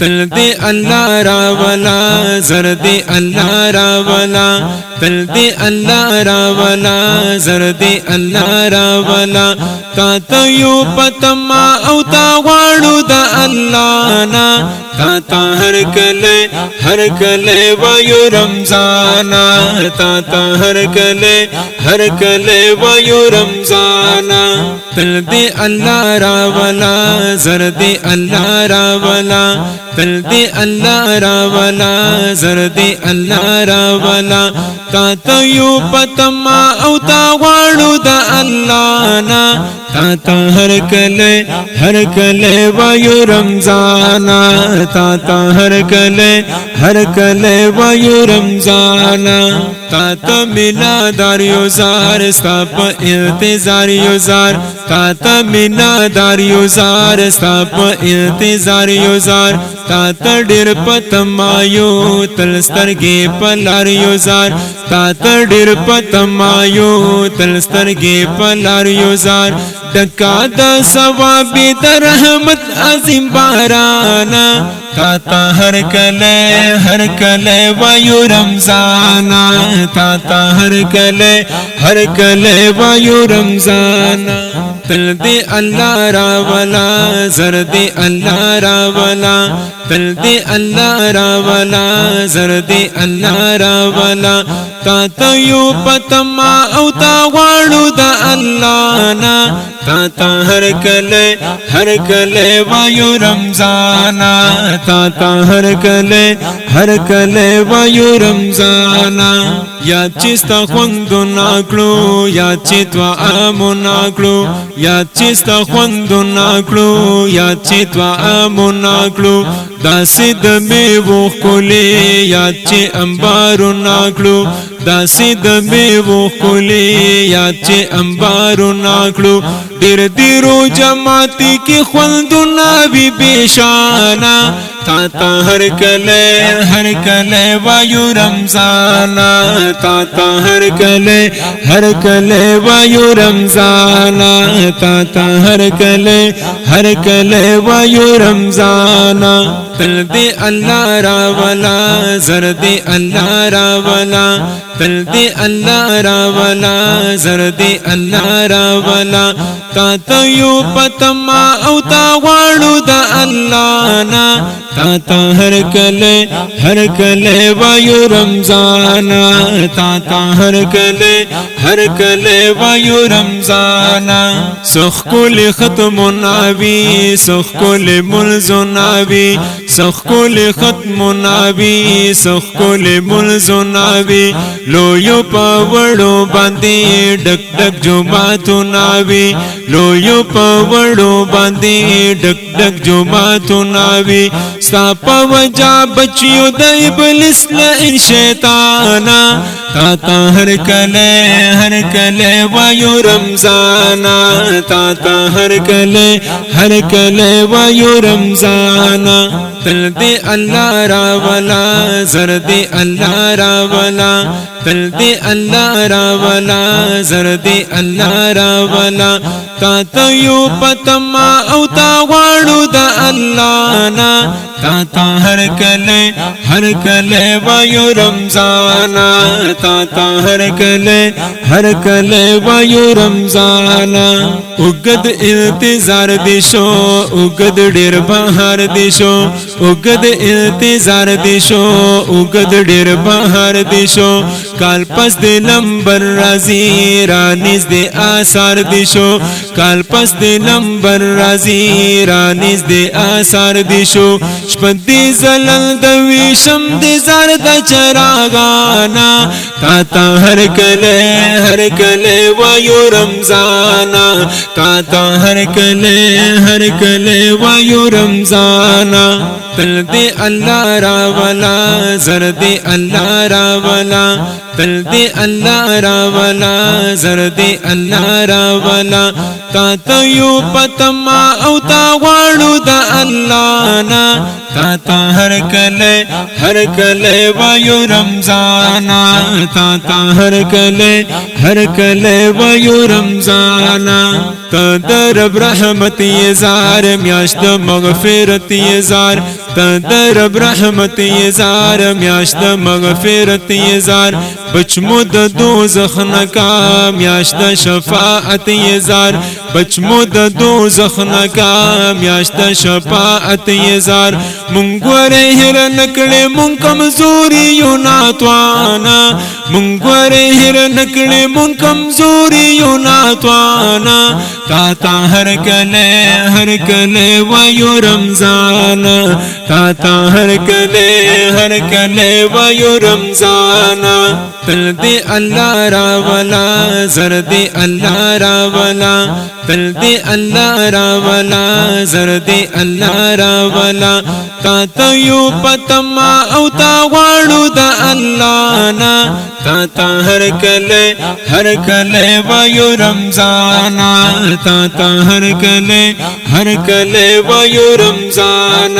تل دے اللہ راولا زرد اللہ راولا تل دے اللہ راولا زرد اللہ راولا تا تیو پتما او تا غاڑو دا اللہ نا تا ہر کلے وایو رمضانا تا ہر کلے وایو رمضانا تل دے اللہ راولا زرد اللہ راولا تل دے اللہ راولا زرد اللہ راولا تا تیو پتما او تا غاڑو دا اللہ نا تا ہر کلے وایو رمضانا تا ہر کلے وایو رمضانا تا منا داریو زار ستا پا انتظار یو زار تا منا داریو زار ستا پا انتظار یو زار تا ډیر پتمایو تل سترګې پلار یو زار تا ډیر پتمایو تل سترګې پلار یو زار ډکا د ثواب د رحمت عظیم بارانا تا ہر کلے وایو رمضانا تا ہر کلے وایو رمضانا تل دے اللہ راولا زرد اللہ راولا تل دے اللہ راولا زرد اللہ راولا تا تیو پتما او تا غاڑو دا اللہ نا تا ہر کلے وایو رمضانا تا ہر کلے وایو رمضانا یا چستا خوندو ناکلو یا چتوا آمو ناکلو یا چستا خوندو ناکلو یا چتوا آمو ناکلو دا سید میوو کلی یا چه انبارو ناکلو دا سید میوو کلی یا چه انبارو ناکلو دیر دیرو جماعتی کی خوندو نابی بیشانا تا ہر کلے وایو رمضانا تا ہر کلے وایو رمضانا تا ہر کلے وایو رمضانا تل دے اللہ راولا زرد اللہ راولا تل دے اللہ راولا زرد اللہ راولا تا تیو پتما او تا غاڑو دا اللہ نا تا ہر کلے وایو رمضانا تا ہر کلے وایو رمضانا سخ کل ختم ناوی سخ کل ملزو ناوی سخ کل ختم ناوی سخ کل ملزو ناوی لویو پاوڑو باندی ڈک ڈک جو ماتو ناوی لویو پاوڑو باندی ڈک ڈک جو ماتو ناوی ستا پا وجا بچیو دا ابلیس لئن شیطانا تا ہر کلے وایو رمضانا تا ہر کلے وایو رمضانا تل دے اللہ راولا زرد اللہ راولا تل دے اللہ راولا زرد اللہ راولا تا تیو پتما او تا غاڑو دا اللہ نا تا ہر کلے وایو رمضانا تا ہر کلے وایو رمضانا اگد انتظار دیشو اگد ڈیر بہار دیشو اگد انتظار دیشو اگد ڈیر بہار دیشو کال پس دے لمبر رازی رانیز دے آثار دیشو کال پس دے لمبر رازی رانیز دے آثار دیشو شپد دی زلل دوی شم دی زار دا چراغانا تا ہر کلے وایو رمضانا تا ہر کلے وایو رمضانا تل دے اللہ راولا زرد اللہ راولا تل دې الله راولا زر دې الله راولا تا ته یو پتما او تا غواړو د الله نا تا ته هر کله وایو رمضانا تا ته هر کله وایو رمضانا تا در رب رحمت یزار میاشت مغفرت یزار تا در رب رحمت یزار میاشت مغفرت یزار بچمو د دوزخ نکا میاشت شفاعت یزار بچمو د دوزخ نکا میاشت شفاعت یزار مونږ ورې هر نکړې مونږ کمزوري یو ناتوانا مونږ ورې هر نکړې مونږ کمزوري یو ناتوانا تا تا هر کله وایو رمضان تا تا هر کله وایو رمضان تل دې الله راولا زر دې الله راولا تل دې الله راولا زر دې الله راولا تا ته یو پتما او تا غواړو د الله نا تا تا هر کله وایو رمضان تا تا هر کله وایو رمضان